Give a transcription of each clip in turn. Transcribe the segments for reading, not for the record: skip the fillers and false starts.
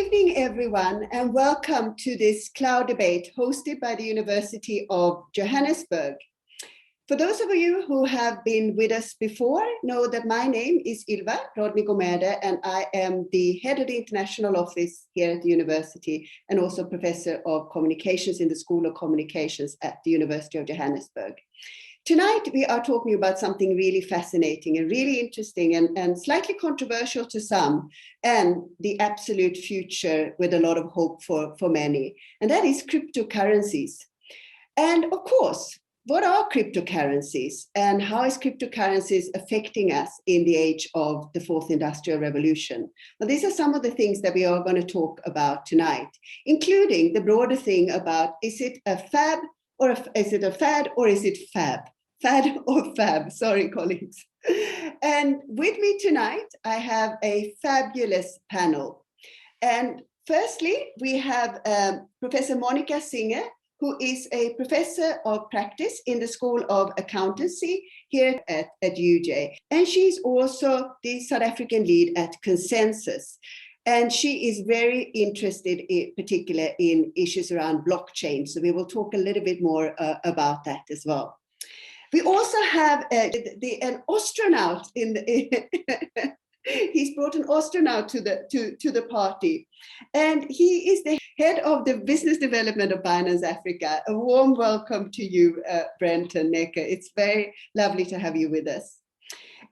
evening, everyone, and welcome to this cloud debate hosted by the University of Johannesburg. For those of you who have been with us before, know that my name is Ylva Rodney-Gomede, and I am the head of the international office here at the university and also professor of communications in the School of Communications at the University of Johannesburg. Tonight, we are talking about something really fascinating and really interesting and slightly controversial to some, and the absolute future with a lot of hope for many, and that is cryptocurrencies. And of course, what are cryptocurrencies and how is cryptocurrencies affecting us in the age of the fourth industrial revolution? Well, these are some of the things that we are going to talk about tonight, including the broader thing about, is it a fad or is it a fad or is it fab? Fad or fab, sorry, colleagues. And with me tonight, I have a fabulous panel. And firstly, we have Professor Monica Singer, who is a professor of practice in the School of Accountancy here at UJ. And she's also the South African lead at Consensus. And she is very interested in particular in issues around blockchain. So we will talk a little bit more about that as well. We also have an astronaut he's brought an astronaut to the party, and he is the head of the business development of Binance Africa. A warm welcome to you, Brenton Necker. It's very lovely to have you with us.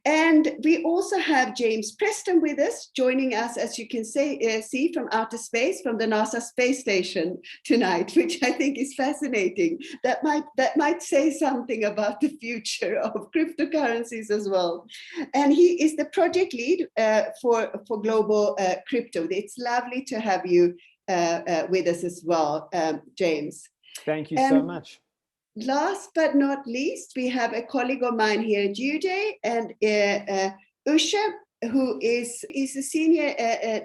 And we also have James Preston with us, joining us, as you can see, from outer space, from the NASA space station tonight, which I think is fascinating. That might say something about the future of cryptocurrencies as well. And he is the project lead for global crypto. It's lovely to have you with us as well, James. Thank you so much. Last but not least, we have a colleague of mine here at UJ, and Usha, who is a senior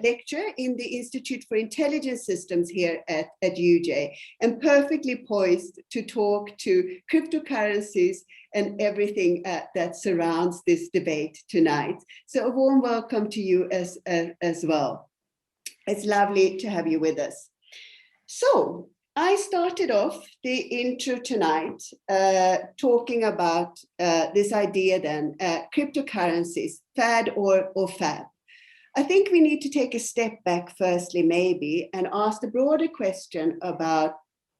lecturer in the Institute for Intelligence Systems here at UJ, and perfectly poised to talk to cryptocurrencies and everything that surrounds this debate tonight. So a warm welcome to you as well. It's lovely to have you with us. So, I started off the intro tonight talking about this idea then, cryptocurrencies, fad or fab. I think we need to take a step back firstly maybe and ask the broader question about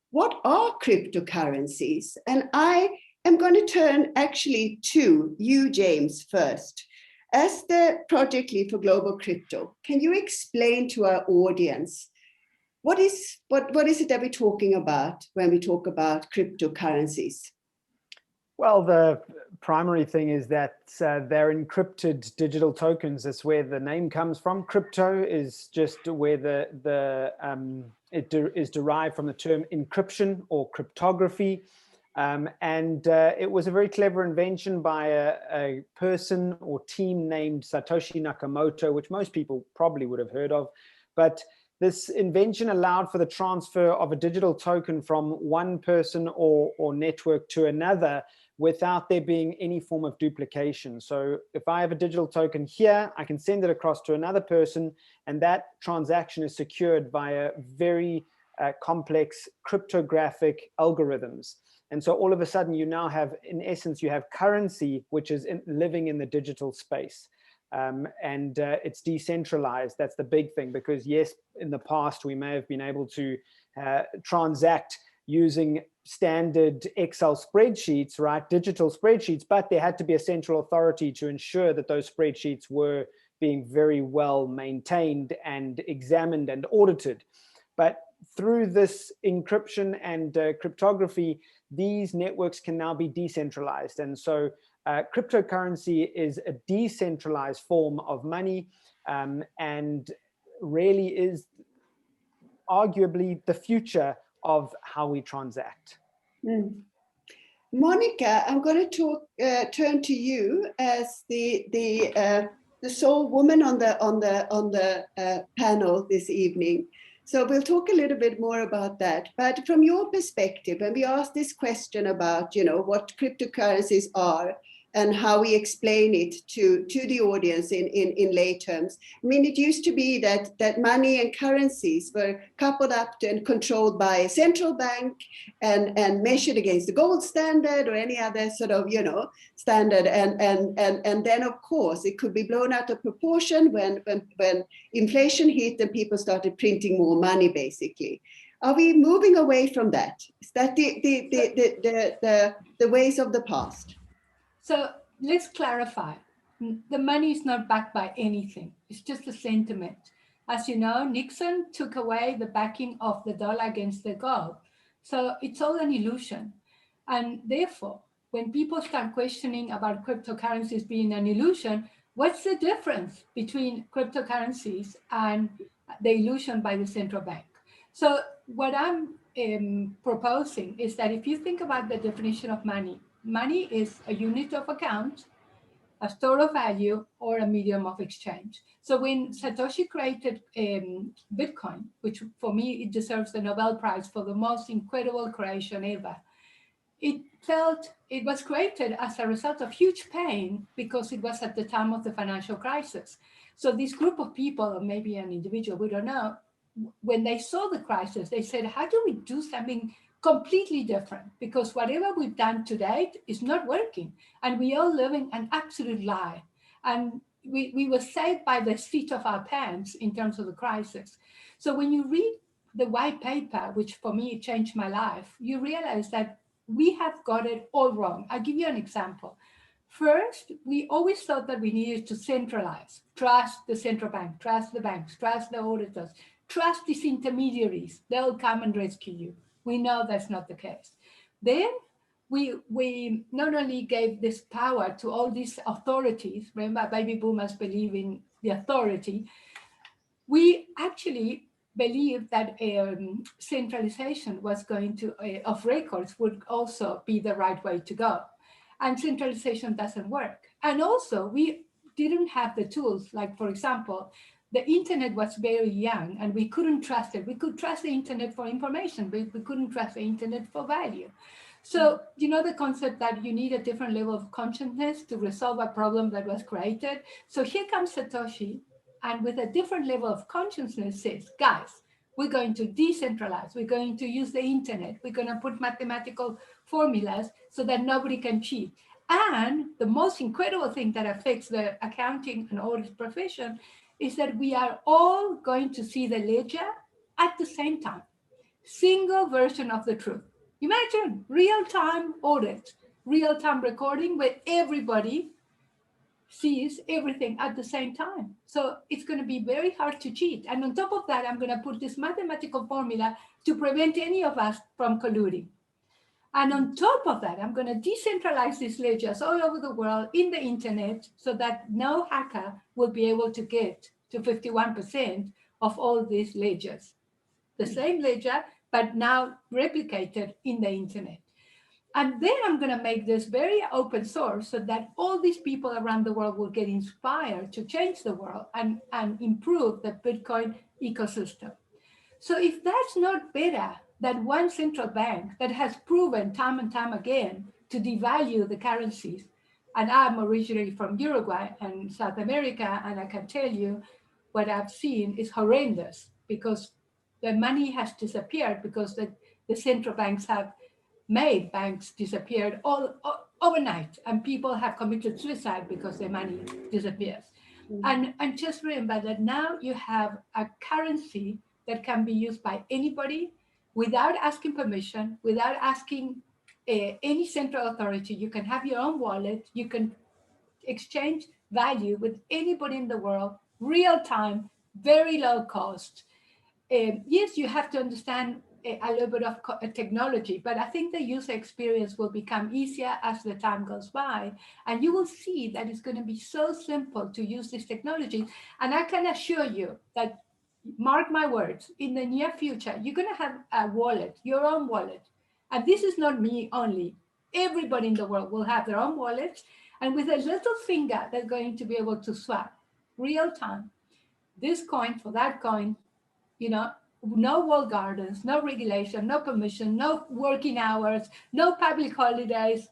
what are cryptocurrencies? And I am going to turn actually to you, James, first. As the project lead for global crypto, can you explain to our audience what is it that we're talking about when we talk about cryptocurrencies? Well, the primary thing is that they're encrypted digital tokens. That's where the name comes from. Crypto is just where it is derived from the term encryption or cryptography. It was a very clever invention by a person or team named Satoshi Nakamoto, which most people probably would have heard of. But this invention allowed for the transfer of a digital token from one person or network to another without there being any form of duplication. So if I have a digital token here, I can send it across to another person, and that transaction is secured via very complex cryptographic algorithms. And so all of a sudden you now have, in essence, you have currency, which is living in the digital space. It's decentralized. That's the big thing, because yes, in the past we may have been able to transact using standard Excel spreadsheets, right, digital spreadsheets, but there had to be a central authority to ensure that those spreadsheets were being very well maintained and examined and audited. But through this encryption and cryptography, these networks can now be decentralized. And so cryptocurrency is a decentralized form of money, and really is arguably the future of how we transact. Mm. Monica, I'm going to turn to you as the sole woman on the panel this evening. So we'll talk a little bit more about that. But from your perspective, when we ask this question about, what cryptocurrencies are and how we explain it to the audience in lay terms. I mean, it used to be that money and currencies were coupled up and controlled by a central bank and measured against the gold standard or any other sort of, standard. And then, of course, it could be blown out of proportion when inflation hit and people started printing more money, basically. Are we moving away from that? Is that the ways of the past? So let's clarify. The money is not backed by anything. It's just a sentiment. As you know, Nixon took away the backing of the dollar against the gold. So it's all an illusion. And therefore, when people start questioning about cryptocurrencies being an illusion, what's the difference between cryptocurrencies and the illusion by the central bank? So what I'm proposing is that if you think about the definition of money, money is a unit of account, a store of value, or a medium of exchange. So when Satoshi created Bitcoin, which for me, it deserves the Nobel Prize for the most incredible creation ever, it was created as a result of huge pain because it was at the time of the financial crisis. So this group of people, or maybe an individual, we don't know, when they saw the crisis, they said, how do we do something completely different? Because whatever we've done to date is not working. And we are living an absolute lie. And we were saved by the seat of our pants in terms of the crisis. So when you read the white paper, which for me changed my life, you realize that we have got it all wrong. I'll give you an example. First, we always thought that we needed to centralize, trust the central bank, trust the banks, trust the auditors, trust these intermediaries. They'll come and rescue you. We know that's not the case. Then we not only gave this power to all these authorities, remember baby boomers believe in the authority, we actually believed that centralization was going to, of records would also be the right way to go. And centralization doesn't work. And also we didn't have the tools, like for example, the internet was very young and we couldn't trust it. We could trust the internet for information, but we couldn't trust the internet for value. So, you know, the concept that you need a different level of consciousness to resolve a problem that was created. So here comes Satoshi, and with a different level of consciousness says, guys, we're going to decentralize. We're going to use the internet. We're going to put mathematical formulas so that nobody can cheat. And the most incredible thing that affects the accounting and audit profession is that we are all going to see the ledger at the same time. Single version of the truth. Imagine real-time audit, real-time recording where everybody sees everything at the same time. So it's going to be very hard to cheat. And on top of that, I'm going to put this mathematical formula to prevent any of us from colluding. And on top of that, I'm going to decentralize these ledgers all over the world in the internet so that no hacker will be able to get to 51% of all these ledgers. The same ledger, but now replicated in the internet. And then I'm going to make this very open source so that all these people around the world will get inspired to change the world and improve the Bitcoin ecosystem. So if that's not better than one central bank that has proven time and time again to devalue the currencies, and I'm originally from Uruguay and South America, and I can tell you what I've seen is horrendous because the money has disappeared because the central banks have made banks disappeared all overnight, and people have committed suicide because their money disappears. Mm-hmm. And just remember that now you have a currency that can be used by anybody without asking permission, without asking any central authority. You can have your own wallet. You can exchange value with anybody in the world, real time, very low cost. Yes, you have to understand a little bit of technology, but I think the user experience will become easier as the time goes by. And you will see that it's going to be so simple to use this technology. And I can assure you that, mark my words, in the near future, you're going to have a wallet, your own wallet. And this is not me only. Everybody in the world will have their own wallets. And with a little finger, they're going to be able to swap real time. This coin for that coin, you know, no walled gardens, no regulation, no permission, no working hours, no public holidays.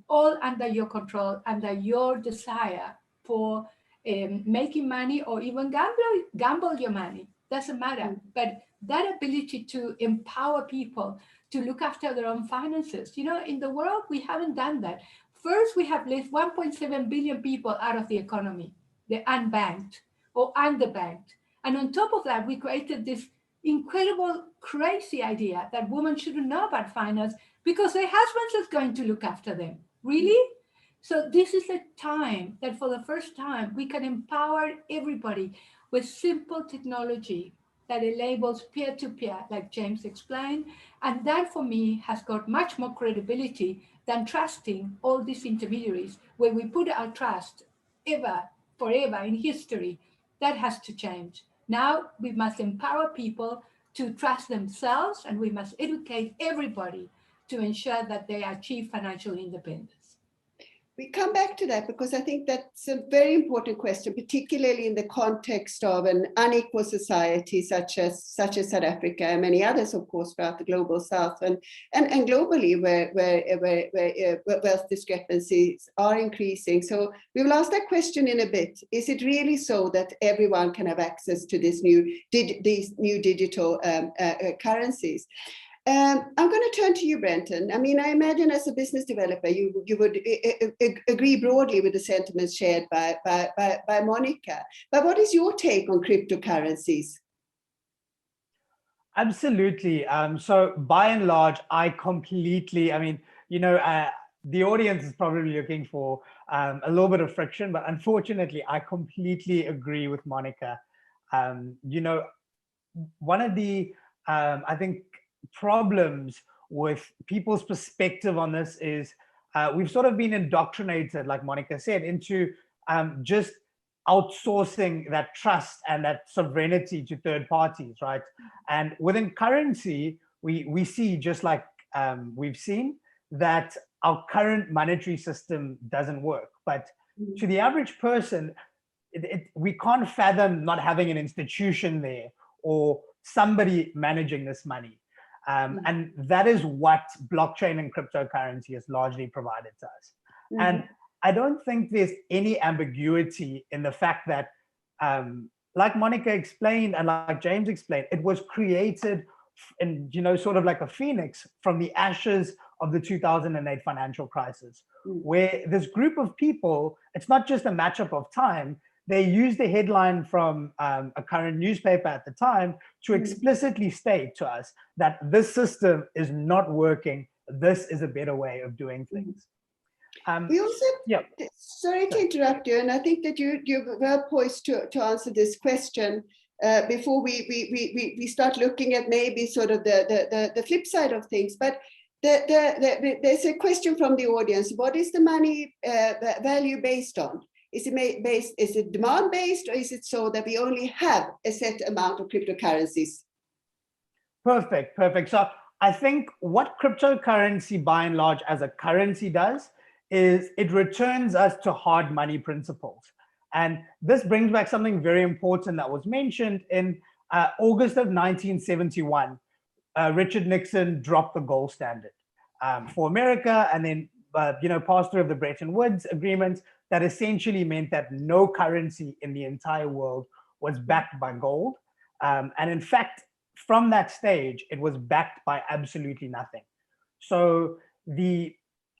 all under your control, under your desire for making money, or even gamble your money. Doesn't matter. But that ability to empower people to look after their own finances. You know, in the world, we haven't done that. First, we have left 1.7 billion people out of the economy. They're unbanked or underbanked. And on top of that, we created this incredible, crazy idea that women shouldn't know about finance because their husbands is going to look after them. Really? So this is a time that for the first time, we can empower everybody with simple technology that enables peer-to-peer, like James explained. And that for me has got much more credibility than trusting all these intermediaries where we put our trust forever in history. That has to change. Now we must empower people to trust themselves, and we must educate everybody to ensure that they achieve financial independence. We come back to that because I think that's a very important question, particularly in the context of an unequal society such as South Africa and many others, of course, throughout the global South and globally where wealth discrepancies are increasing. So we will ask that question in a bit. Is it really so that everyone can have access to these new digital currencies? I'm going to turn to you, Brenton. I mean, I imagine as a business developer, you would agree broadly with the sentiments shared by Monica. But what is your take on cryptocurrencies? Absolutely. So by and large, I mean, the audience is probably looking for a little bit of friction, but unfortunately, I completely agree with Monica. One of the, I think, problems with people's perspective on this is we've sort of been indoctrinated, like Monica said, into just outsourcing that trust and that sovereignty to third parties, right? And within currency, we see, just like we've seen, that our current monetary system doesn't work. But to the average person, we can't fathom not having an institution there or somebody managing this money. And that is what blockchain and cryptocurrency has largely provided to us. And I don't think there's any ambiguity in the fact that, like Monica explained and like James explained, it was created in, sort of like a phoenix from the ashes of the 2008 financial crisis, where this group of people, it's not just a matchup of time, they used the headline from a current newspaper at the time to explicitly state to us that this system is not working. This is a better way of doing things. We also, sorry to interrupt you, and I think that you're well poised to answer this question before we start looking at maybe sort of the flip side of things. But there's a question from the audience. What is the money value based on? Is it demand based, or is it so that we only have a set amount of cryptocurrencies? Perfect. So I think what cryptocurrency by and large as a currency does is it returns us to hard money principles. And this brings back something very important that was mentioned in August of 1971. Richard Nixon dropped the gold standard for America, and then passed through of the Bretton Woods agreements that essentially meant that no currency in the entire world was backed by gold. And in fact, from that stage, it was backed by absolutely nothing. So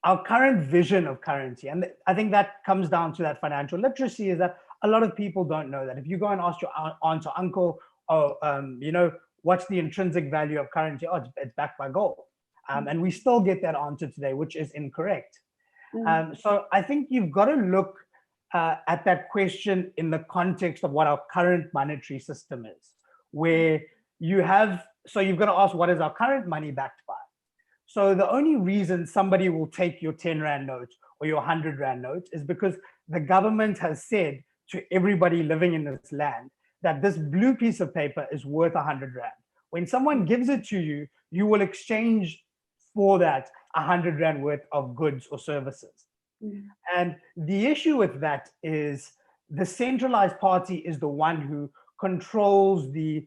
our current vision of currency, and I think that comes down to that financial literacy, is that a lot of people don't know that. If you go and ask your aunt or uncle, what's the intrinsic value of currency? Oh, it's backed by gold. And we still get that answer today, which is incorrect. So I think you've got to look at that question in the context of what our current monetary system is, where you've got to ask, what is our current money backed by? So the only reason somebody will take your 10 Rand note or your 100 Rand note is because the government has said to everybody living in this land that this blue piece of paper is worth 100 Rand. When someone gives it to you, you will exchange for that 100 Rand worth of goods or services. And the issue with that is the centralized party is the one who controls the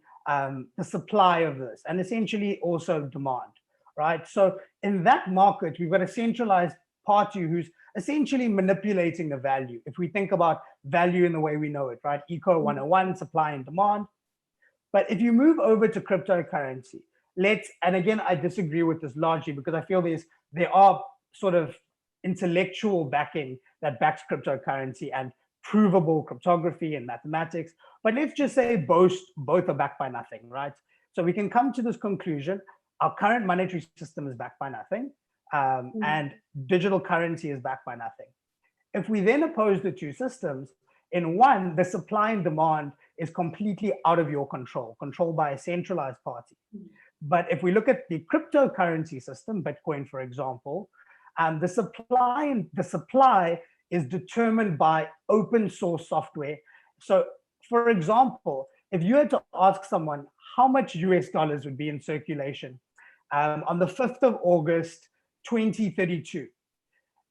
supply of this and essentially also demand, right? So in that market, we've got a centralized party who's essentially manipulating the value. If we think about value in the way we know it, right? Eco 101, supply and demand. But if you move over to cryptocurrency, and again, I disagree with this largely because I feel there are sort of intellectual backing that backs cryptocurrency and provable cryptography and mathematics. But let's just say both are backed by nothing, right? So we can come to this conclusion. Our current monetary system is backed by nothing, and digital currency is backed by nothing. If we then oppose the two systems, in one, the supply and demand is completely out of your control, controlled by a centralized party. But if we look at the cryptocurrency system, Bitcoin, for example, the supply is determined by open source software. So, for example, if you had to ask someone how much US dollars would be in circulation on the 5th of August, 2032,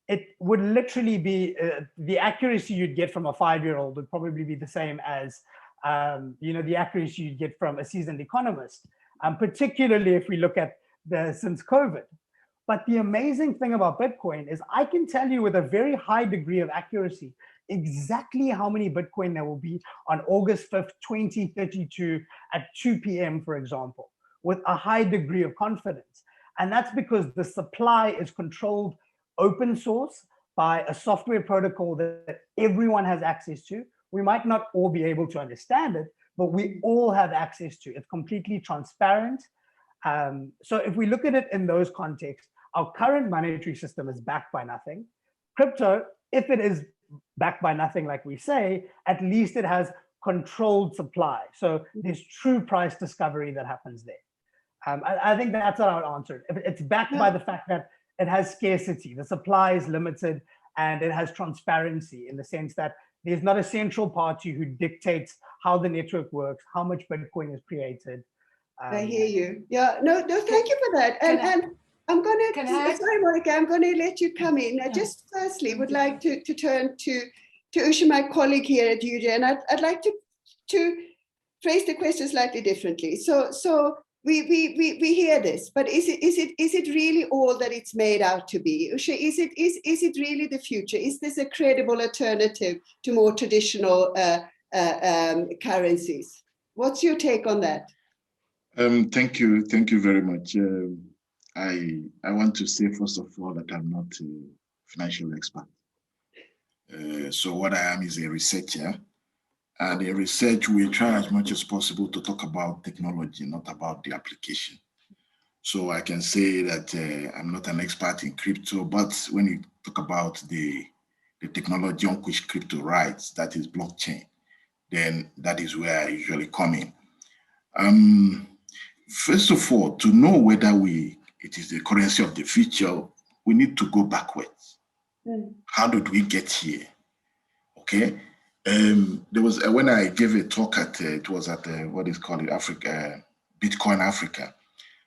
it would literally be the accuracy you'd get from a 5-year-old would probably be the same as the accuracy you'd get from a seasoned economist, particularly if we look at since COVID. But the amazing thing about Bitcoin is I can tell you with a very high degree of accuracy exactly how many Bitcoin there will be on August 5th, 2032 at 2 p.m., for example, with a high degree of confidence. And that's because the supply is controlled open source by a software protocol that everyone has access to. We might not all be able to understand it, but we all have access to it. It's completely transparent. So if we look at it in those contexts, our current monetary system is backed by nothing. Crypto, if it is backed by nothing, like we say, at least it has controlled supply. So there's true price discovery that happens there. I think that's how I would answer it. It's backed by the fact that it has scarcity. The supply is limited and it has transparency in the sense that there's not a central party who dictates how the network works, how much Bitcoin is created. I hear you. Yeah, no, thank you for that. And I'm going to, sorry, Monica, I'm going to let you come in. I just firstly would like to turn to Usha, my colleague here at UJ, and I'd like to phrase the question slightly differently. So we hear this, but is it really all that it's made out to be? Usha, is it really the future? Is this a credible alternative to more traditional currencies? What's your take on that? Thank you very much. I want to say first of all that I'm not a financial expert. So what I am is a researcher, and in research we try as much as possible to talk about technology, not about the application. So I can say that I'm not an expert in crypto, but when you talk about the technology on which crypto rides, that is blockchain, then that is where I usually come in. First of all, to know whether it is the currency of the future, we need to go backwards. How did we get here? Okay. There was when I gave a talk it was at what is called Africa, Bitcoin Africa.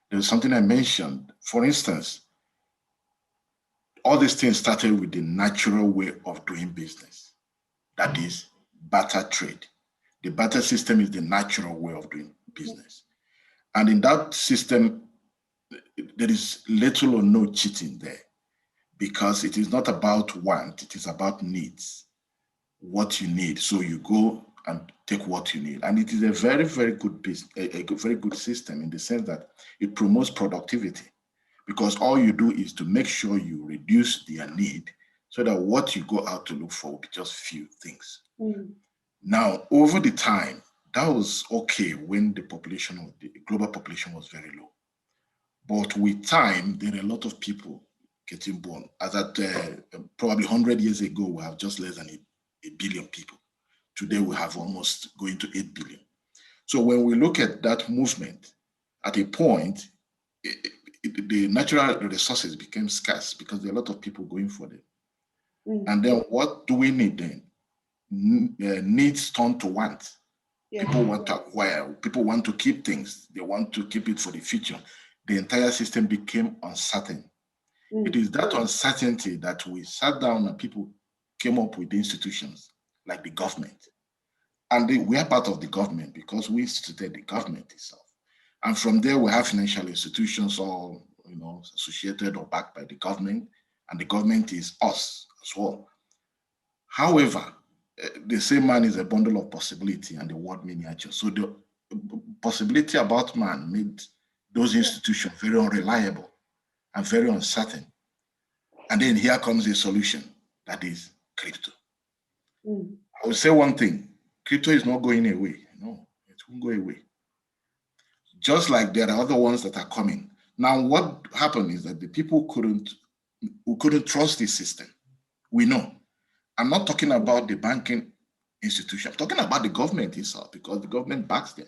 There was something I mentioned. For instance, all these things started with the natural way of doing business. That is barter trade. The barter system is the natural way of doing business. And in that system, there is little or no cheating there, because it is not about want, it is about needs, what you need. So you go and take what you need. And it is a very, very good business, a very good system in the sense that it promotes productivity, because all you do is to make sure you reduce their need so that what you go out to look for will be just few things. Now, over the time, that was okay when the global population was very low. But with time, there are a lot of people getting born. As at probably 100 years ago, we have just less than a billion people. Today, we have almost going to 8 billion. So when we look at that movement, at a point, the natural resources became scarce because there are a lot of people going for them. And then what do we need then? Needs turn to want. People want to acquire, people want to keep things, they want to keep it for the future. The entire system became uncertain. It is that uncertainty that we sat down and people came up with institutions like the government. And we are part of the government because we instituted the government itself. And from there, we have financial institutions all associated or backed by the government. and the government is us as well. However, the same man is a bundle of possibility and the word miniature. So the possibility about man made those institutions very unreliable and very uncertain. And then here comes a solution, that is crypto. I will say one thing, crypto is not going away. No, it won't go away. Just like there are other ones that are coming. Now, what happened is that the people who couldn't trust this system, we know. I'm not talking about the banking institution. I'm talking about the government itself, because the government backs them.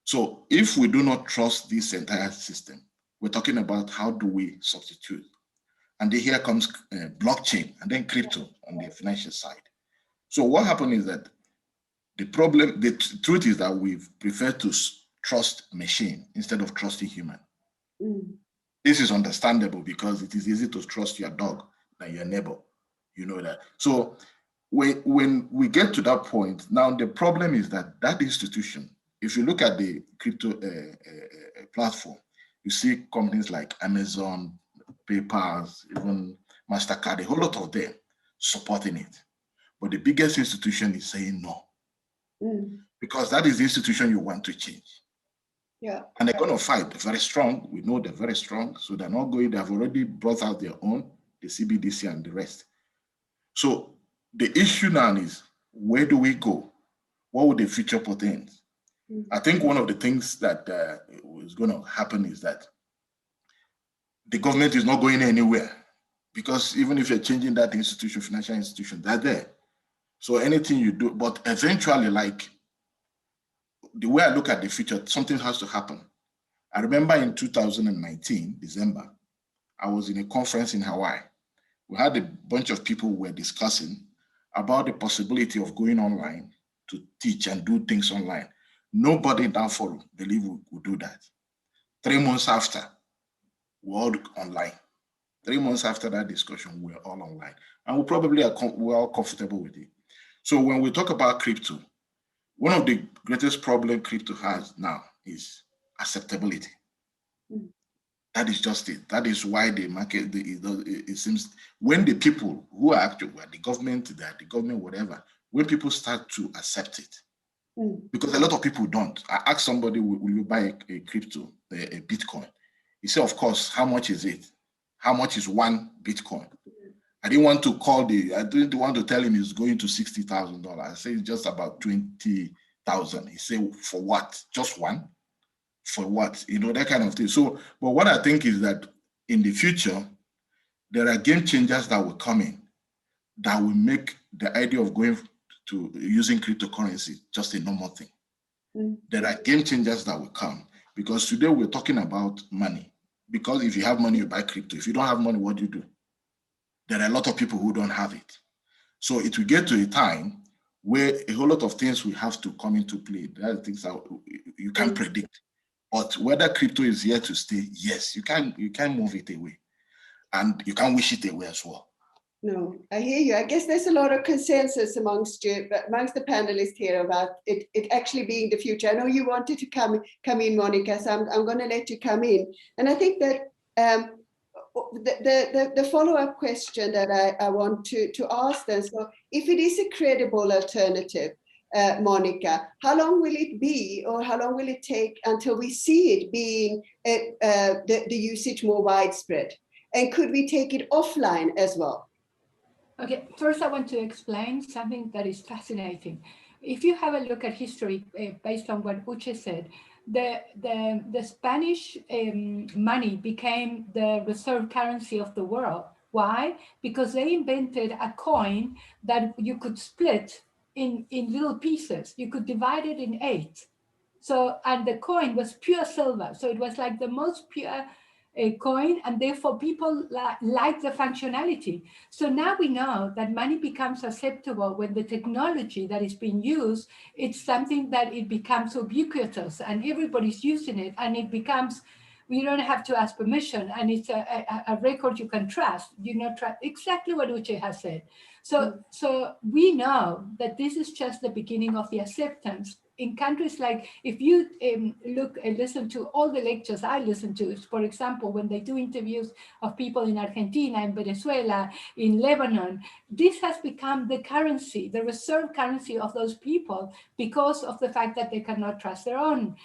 So if we do not trust this entire system, we're talking about how do we substitute. And then here comes blockchain and then crypto on the financial side. So what happened is that the truth is that we've preferred to trust machine instead of trusting human. This is understandable because it is easy to trust your dog than your neighbor. You know that. So when we get to that point, now the problem is that that institution, if you look at the crypto platform, you see companies like Amazon, PayPal, even MasterCard, a whole lot of them supporting it. But the biggest institution is saying no. Because that is the institution you want to change. Yeah. And they're going to fight. They're very strong. We know they're very strong. So they're not going, they've already brought out their own, the CBDC and the rest. So the issue now is, where do we go? What would the future portend? I think one of the things that is going to happen is that the government is not going anywhere, because even if you're changing that institution, financial institution, they're there. So anything you do, but eventually, like the way I look at the future, something has to happen. I remember in 2019, December, I was in a conference in Hawaii. We had a bunch of people who were discussing about the possibility of going online to teach and do things online. Nobody in that forum believed we would do that. 3 months after, we're all online. 3 months after that discussion, we're all online. And we probably we're all comfortable with it. So when we talk about crypto, one of the greatest problems crypto has now is acceptability. That is just it. That is why the market, it seems, when the people who are actually, the government, whatever, when people start to accept it, because a lot of people don't. I asked somebody, will you buy a crypto, a Bitcoin? He said, of course. How much is it? How much is one Bitcoin? I didn't want to tell him it's going to $60,000. I said it's just about 20,000. He said, for what? Just one? For what? You know, that kind of thing. So, but what I think is that in the future, there are game changers that will come in that will make the idea of going to using cryptocurrency just a normal thing. There are game changers that will come, because today we're talking about money. Because if you have money, you buy crypto. If you don't have money, what do you do? There are a lot of people who don't have it. So it will get to a time where a whole lot of things will have to come into play. There are things that you can't predict. But whether crypto is here to stay, yes, you can move it away. And you can wish it away as well. No, I hear you. I guess there's a lot of consensus amongst the panelists here about it actually being the future. I know you wanted to come in, Monica, so I'm going to let you come in. And I think that the follow-up question that I want to ask them, so if it is a credible alternative, Monica, how long will it be, or how long will it take until we see it being the usage more widespread? And could we take it offline as well? Okay, first I want to explain something that is fascinating. If you have a look at history, based on what Uche said, the Spanish money became the reserve currency of the world. Why? Because they invented a coin that you could split in little pieces. You could divide it in 8. So, and the coin was pure silver. So it was like the most pure coin, and therefore people like the functionality. So now we know that money becomes acceptable when the technology that is being used, it's something that it becomes ubiquitous and everybody's using it, and it becomes, you don't have to ask permission, and it's a record you can trust. You know, exactly what Uche has said. So we know that this is just the beginning of the acceptance in countries like, if you look and listen to all the lectures I listen to, for example, when they do interviews of people in Argentina, in Venezuela, in Lebanon, this has become the currency, the reserve currency of those people, because of the fact that they cannot trust their own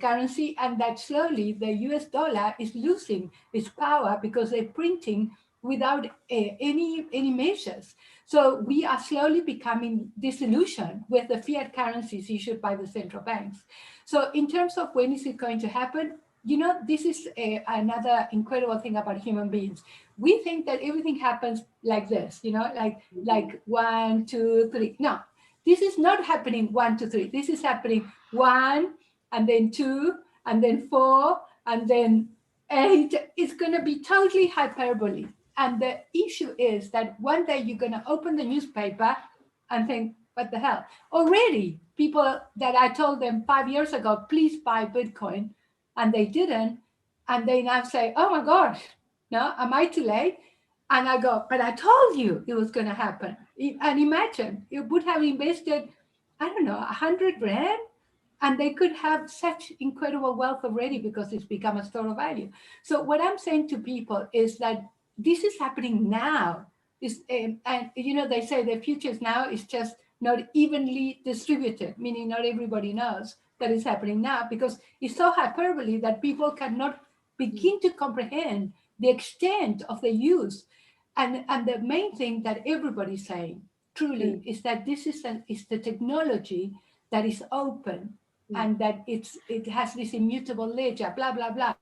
currency, and that slowly the US dollar is losing its power because they're printing without any measures. So we are slowly becoming disillusioned with the fiat currencies issued by the central banks. So in terms of when is it going to happen, you know, this is another incredible thing about human beings. We think that everything happens like this, you know, like 1, 2, 3. No, this is not happening 1, 2, 3. This is happening 1, and then 2, and then 4, and then 8. It's going to be totally hyperbole. And the issue is that one day you're going to open the newspaper and think, what the hell? Already, people that I told them 5 years ago, please buy Bitcoin, and they didn't. And they now say, oh my gosh, no, am I too late? And I go, but I told you it was going to happen. And imagine, you would have invested, I don't know, 100 grand, and they could have such incredible wealth already because it's become a store of value. So what I'm saying to people is that this is happening now. And you know, they say the futures now is just not evenly distributed, meaning not everybody knows that it's happening now, because it's so hyperbole that people cannot begin to comprehend the extent of the use. And the main thing that everybody's saying truly is that this is the technology that is open, and that it has this immutable ledger, blah, blah, blah.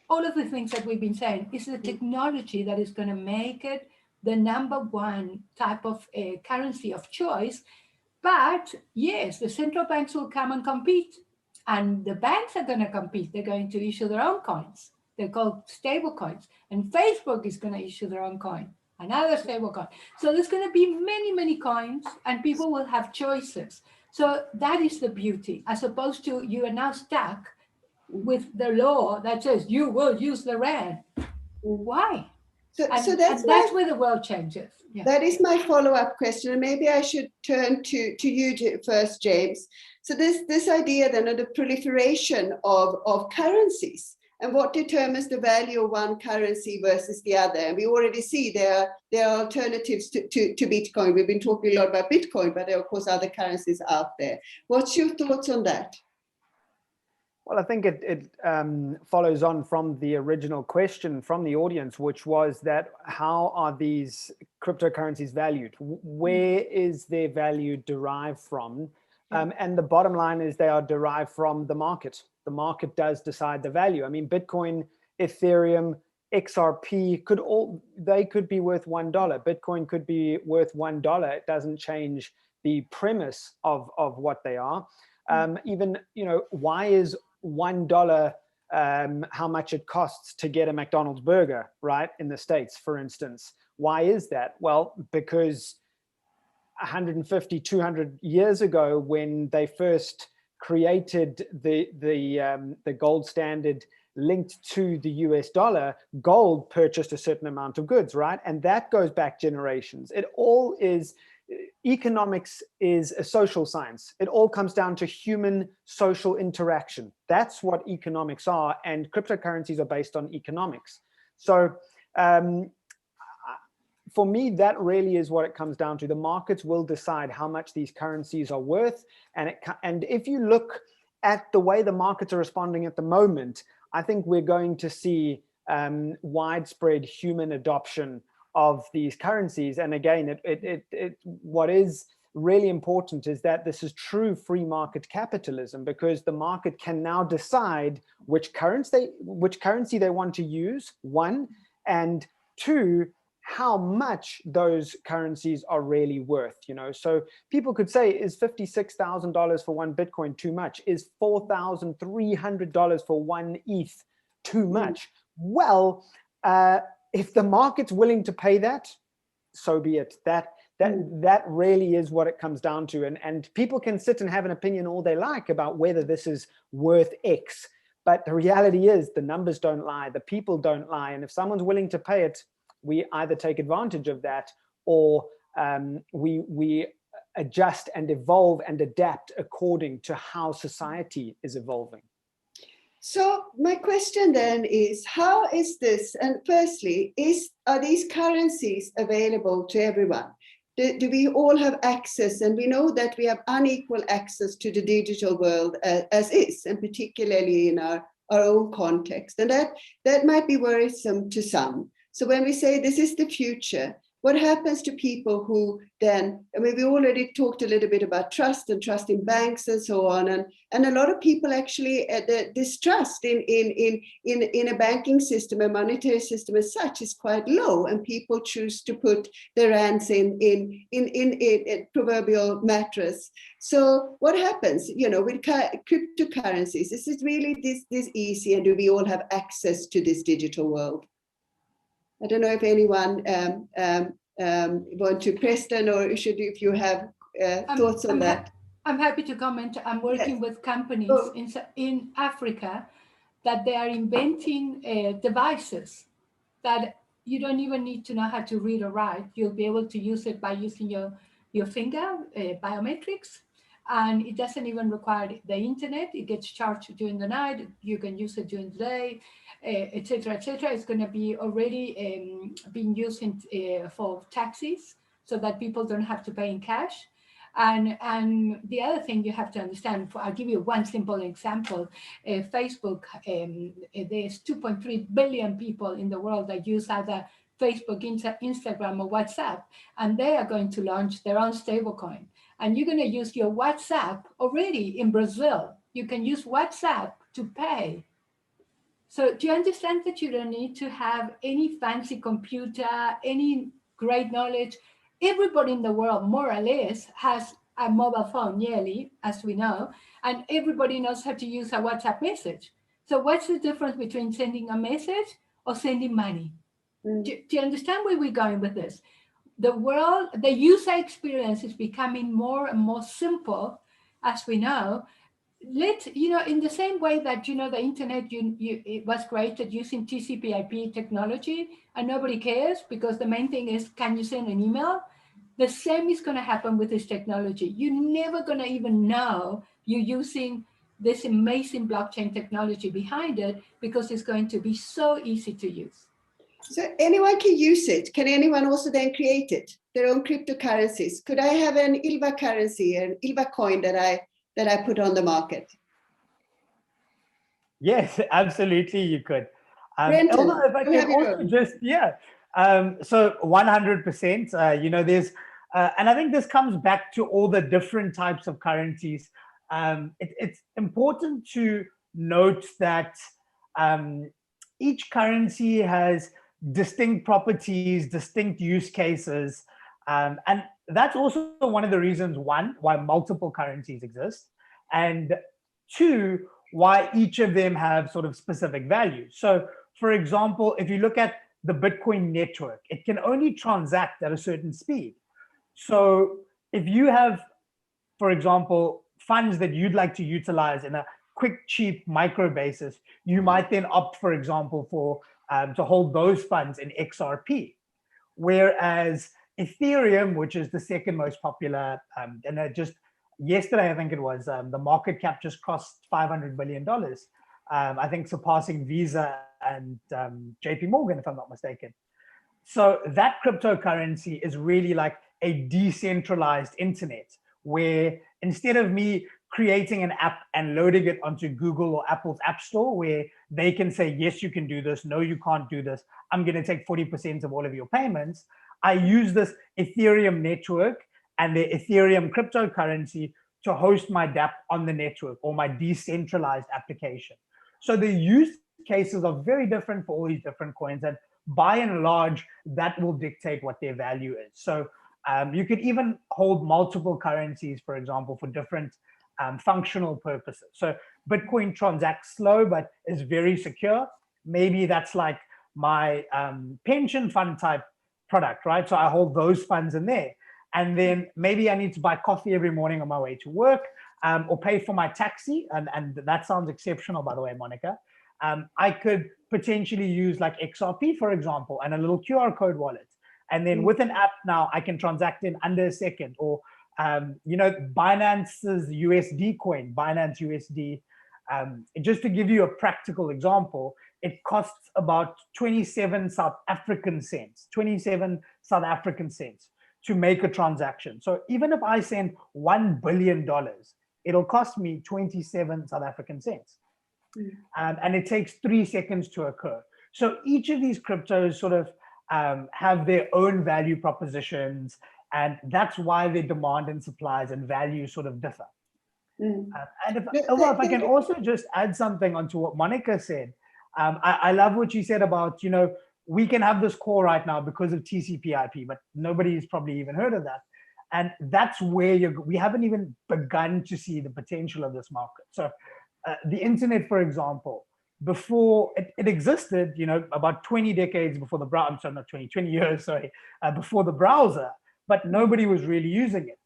All of the things that we've been saying is the technology that is going to make it the #1 type of currency of choice. But yes, the central banks will come and compete, and the banks are going to compete. They're going to issue their own coins. They're called stable coins. And Facebook is going to issue their own coin, another stable coin. So there's going to be many, many coins, and people will have choices. So that is the beauty, as opposed to you are now stuck with the law that says you will use the rand. Why? So that's where the world changes. Yeah. That is my follow-up question, and maybe I should turn to you first, James. So this idea then of the proliferation of currencies, and what determines the value of one currency versus the other. And we already see there are alternatives to Bitcoin. We've been talking a lot about Bitcoin, but there are, of course, other currencies out there. What's your thoughts on that? Well, I think it follows on from the original question from the audience, which was that how are these cryptocurrencies valued? Where is their value derived from? And the bottom line is they are derived from the market. The market does decide the value. I mean, Bitcoin, Ethereum, XRP they could be worth $1. Bitcoin could be worth $1. It doesn't change the premise of what they are. Even, you know, why is $1 how much it costs to get a McDonald's burger, right, in the States, for instance? Why is that? Well, because 150, 200 years ago, when they first created the gold standard linked to the US dollar, gold purchased a certain amount of goods, right? And that goes back generations. It all is, economics is a social science. It all comes down to human social interaction. That's what economics are, and cryptocurrencies are based on economics. So for me, that really is what it comes down to. The markets will decide how much these currencies are worth. And if you look at the way the markets are responding at the moment, I think we're going to see widespread human adoption of these currencies. And again, what is really important is that this is true free market capitalism, because the market can now decide which currency they want to use, one, and two, how much those currencies are really worth, you know. So people could say, is $56,000 for one Bitcoin too much? Is $4,300 for one ETH too much? Well, if the market's willing to pay that, so be it. That really is what it comes down to. And people can sit and have an opinion all they like about whether this is worth X, but the reality is the numbers don't lie, the people don't lie, and if someone's willing to pay it, we either take advantage of that, or we adjust and evolve and adapt according to how society is evolving. So my question then is, how is this, and firstly, are these currencies available to everyone? Do we all have access? And we know that we have unequal access to the digital world as is, and particularly in our own context. And that might be worrisome to some. So when we say this is the future, what happens to people who then, I mean, we already talked a little bit about trust and trust in banks and so on. And a lot of people actually, the distrust in a banking system, a monetary system as such, is quite low. And people choose to put their hands in a proverbial mattress. So what happens, with cryptocurrencies? Is it really this easy? And do we all have access to this digital world? I don't know if anyone want to, Preston, or if you have thoughts on that. I'm happy to comment. I'm working with companies in Africa that they are inventing devices that you don't even need to know how to read or write. You'll be able to use it by using your finger, biometrics. And it doesn't even require the internet. It gets charged during the night. You can use it during the day, etc., etc. It's going to be already being used for taxis so that people don't have to pay in cash. And the other thing you have to understand, I'll give you one simple example. Facebook, there's 2.3 billion people in the world that use either Facebook, Instagram, or WhatsApp, and they are going to launch their own stablecoin. And you're going to use your WhatsApp already in Brazil. You can use WhatsApp to pay. So do you understand that you don't need to have any fancy computer, any great knowledge? Everybody in the world, more or less, has a mobile phone yearly, as we know, and everybody knows how to use a WhatsApp message. So what's the difference between sending a message or sending money? Do you understand where we're going with this? The user experience is becoming more and more simple, as we know. In the same way that, the internet, it was created using TCP/IP technology, and nobody cares because the main thing is, can you send an email? The same is going to happen with this technology. You're never going to even know you're using this amazing blockchain technology behind it because it's going to be so easy to use. So anyone can use it. Can anyone also then create it, their own cryptocurrencies? Could I have an ILVA currency, an ILVA coin that I put on the market? Yes, absolutely, you could. Brenton, Elna, if I can also just, so 100%, there's, and I think this comes back to all the different types of currencies. It's important to note that each currency has distinct properties, distinct use cases. And that's also one of the reasons, one, why multiple currencies exist, and two, why each of them have sort of specific value. So for example, if you look at the Bitcoin network, it can only transact at a certain speed. So if you have, for example, funds that you'd like to utilize in a quick, cheap micro basis, you might then opt, for example, for to hold those funds in XRP. Whereas Ethereum, which is the second most popular, and just yesterday, I think it was, the market cap just crossed $500 billion, I think surpassing Visa and JP Morgan, if I'm not mistaken. So that cryptocurrency is really like a decentralized internet, where instead of me creating an app and loading it onto Google or Apple's App Store, where they can say, yes, you can do this, no, you can't do this, I'm going to take 40% of all of your payments, I use this Ethereum network and the Ethereum cryptocurrency to host my dApp on the network, or my decentralized application. So the use cases are very different for all these different coins, and by and large, that will dictate what their value is. So you could even hold multiple currencies, for example, for different functional purposes. So Bitcoin transacts slow, but is very secure. Maybe that's like my pension fund type product, right? So I hold those funds in there. And then maybe I need to buy coffee every morning on my way to work, or pay for my taxi. And that sounds exceptional, by the way, Monica. I could potentially use like XRP, for example, and a little QR code wallet. And then with an app now, I can transact in under a second, or You know, Binance's USD coin, Binance USD, just to give you a practical example, it costs about 27 South African cents, 27 South African cents to make a transaction. So even if I send $1 billion, it'll cost me 27 South African cents. And it takes 3 seconds to occur. So each of these cryptos sort of have their own value propositions, and that's why their demand and supplies and value sort of differ. And if I can also just add something onto what Monica said, I love what she said about, you know, we can have this call right now because of TCP/IP, but nobody's probably even heard of that. And that's where we haven't even begun to see the potential of this market. So the internet, for example, before it existed, you know, about 20 decades before the browser, I'm sorry, not 20 years, sorry, before the browser, but nobody was really using it.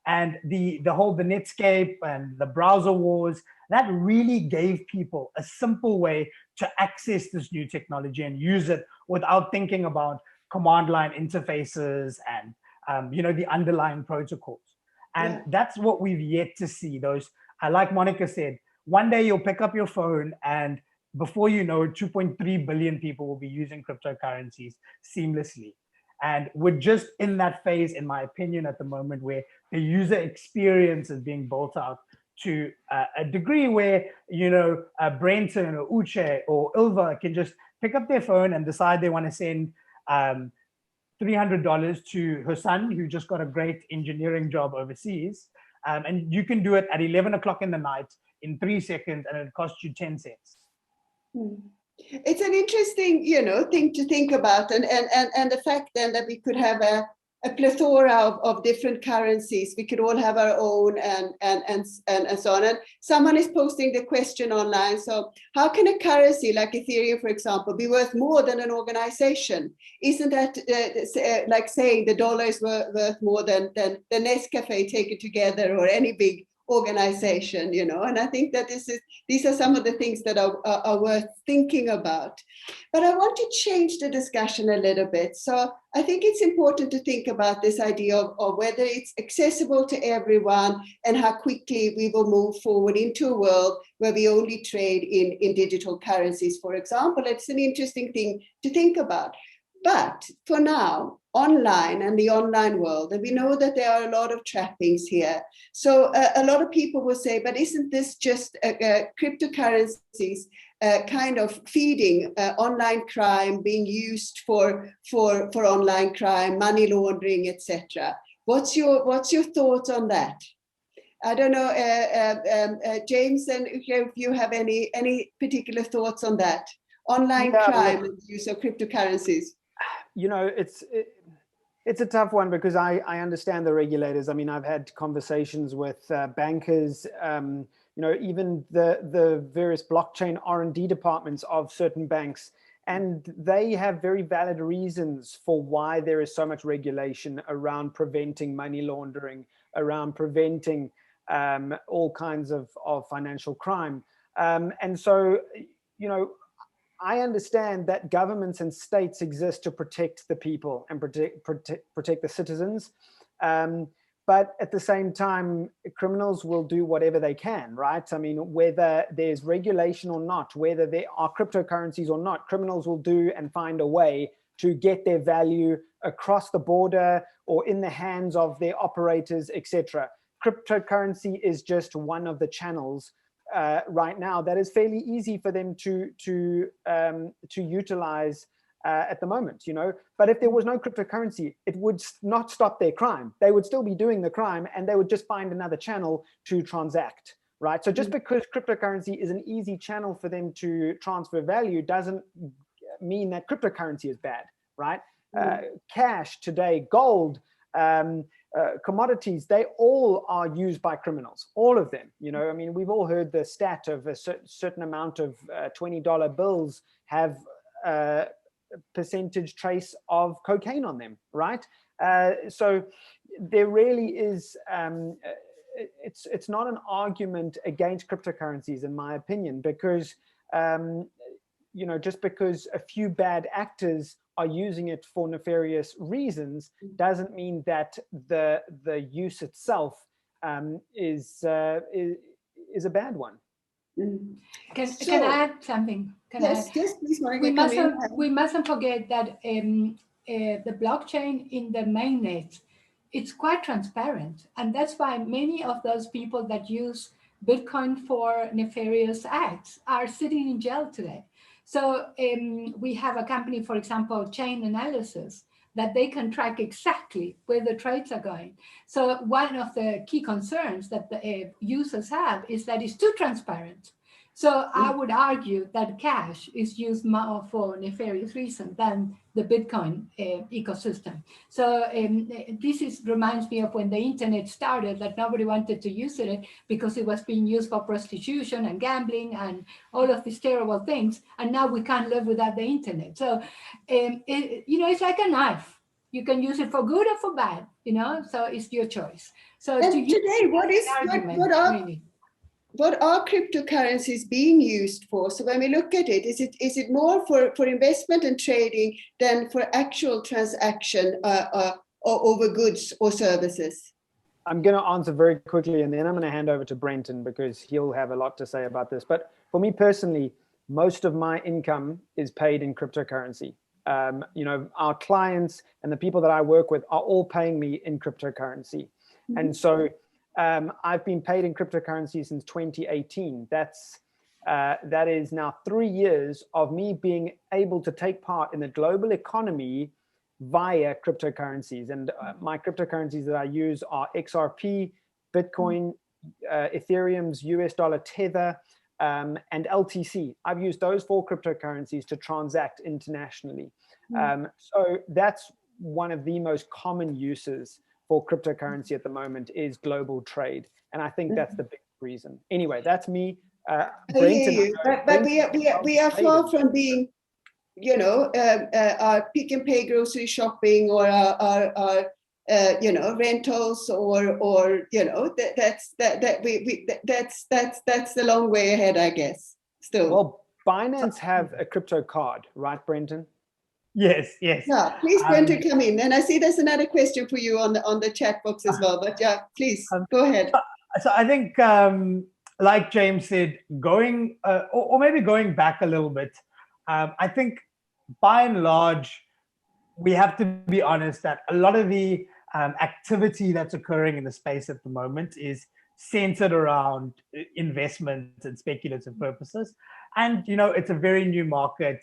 And the Netscape and the browser wars, that really gave people a simple way to access this new technology and use it without thinking about command line interfaces and you know, the underlying protocols. And that's what we've yet to see. Those, like Monica said, one day you'll pick up your phone and before you know it, 2.3 billion people will be using cryptocurrencies seamlessly. And we're just in that phase, in my opinion, at the moment where the user experience is being built out to a degree where, you know, Brenton or Uche or Ilva can just pick up their phone and decide they want to send $300 to her son, who just got a great engineering job overseas. And you can do it at 11 o'clock in the night in 3 seconds, and it costs you 10 cents. It's an interesting, you know, thing to think about, and the fact then that we could have a plethora of different currencies. We could all have our own and so on. And someone is posting the question online. So how can a currency like Ethereum, for example, be worth more than an organization? Isn't that like saying the dollar is worth more than the Nescafe taken together or any big organization, you know? And I think that these are some of the things that are worth thinking about. But I want to change the discussion a little bit. So I think it's important to think about this idea of whether it's accessible to everyone and how quickly we will move forward into a world where we only trade in digital currencies, for example. It's an interesting thing to think about. But for now, online and the online world, and we know that there are a lot of trappings here. So a lot of people will say, but isn't this just cryptocurrencies kind of feeding online crime, being used for online crime, money laundering, etc.? What's your thoughts on that? I don't know, James, and if you have any particular thoughts on that? Online crime and use of cryptocurrencies. You know, it's a tough one because I understand the regulators. I mean, I've had conversations with bankers, you know, even the various blockchain R&D departments of certain banks, and they have very valid reasons for why there is so much regulation around preventing money laundering, around preventing all kinds of financial crime. And so, you know, I understand that governments and states exist to protect the people and protect the citizens. But at the same time, criminals will do whatever they can, right? I mean, whether there's regulation or not, whether there are cryptocurrencies or not, criminals will do and find a way to get their value across the border or in the hands of their operators, etc. Cryptocurrency is just one of the channels right now that is fairly easy for them to utilize at the moment, you know. But if there was no cryptocurrency, it would not stop their crime. They would still be doing the crime, and they would just find another channel to transact, right? So just because cryptocurrency is an easy channel for them to transfer value doesn't mean that cryptocurrency is bad, right? Cash today, gold, commodities, they all are used by criminals, all of them. You know, I mean, we've all heard the stat of a certain amount of $20 bills have a percentage trace of cocaine on them, right? So there really is, it's not an argument against cryptocurrencies, in my opinion, because just because a few bad actors are using it for nefarious reasons doesn't mean that the use itself is a bad one. Can I add something? Yes, please, Monica, we mustn't forget that the blockchain in the mainnet, it's quite transparent, and that's why many of those people that use Bitcoin for nefarious acts are sitting in jail today. So we have a company, for example, Chain Analysis, that they can track exactly where the trades are going. So one of the key concerns that the users have is that it's too transparent. So I would argue that cash is used more for nefarious reasons than the Bitcoin ecosystem. So this reminds me of when the internet started, that nobody wanted to use it because it was being used for prostitution and gambling and all of these terrible things. And now we can't live without the internet. So, it's like a knife. You can use it for good or for bad, so it's your choice. So and today, what are cryptocurrencies being used for? So when we look at it, is it more for investment and trading than for actual transaction or over goods or services? I'm going to answer very quickly, and then I'm going to hand over to Brenton because he'll have a lot to say about this. But for me personally, most of my income is paid in cryptocurrency. Our clients and the people that I work with are all paying me in cryptocurrency. Mm-hmm. And so I've been paid in cryptocurrency since 2018. That is now 3 years of me being able to take part in the global economy via cryptocurrencies. And my cryptocurrencies that I use are XRP, Bitcoin, Ethereum's US dollar Tether, and LTC. I've used those 4 cryptocurrencies to transact internationally. So that's one of the most common uses for cryptocurrency at the moment is global trade. And I think that's the big reason. Anyway, that's me. Brenton, but we are far from being, our pick and pay grocery shopping or our rentals or that's the long way ahead, I guess. Still. Well, Binance have a crypto card, right, Brenton? Yes. Yeah, please, Brenton, come in. And I see there's another question for you on the chat box as well. But yeah, please go ahead. So I think, like James said, going or maybe going back a little bit, I think by and large, we have to be honest that a lot of the activity that's occurring in the space at the moment is centered around investment and speculative purposes. And, it's a very new market.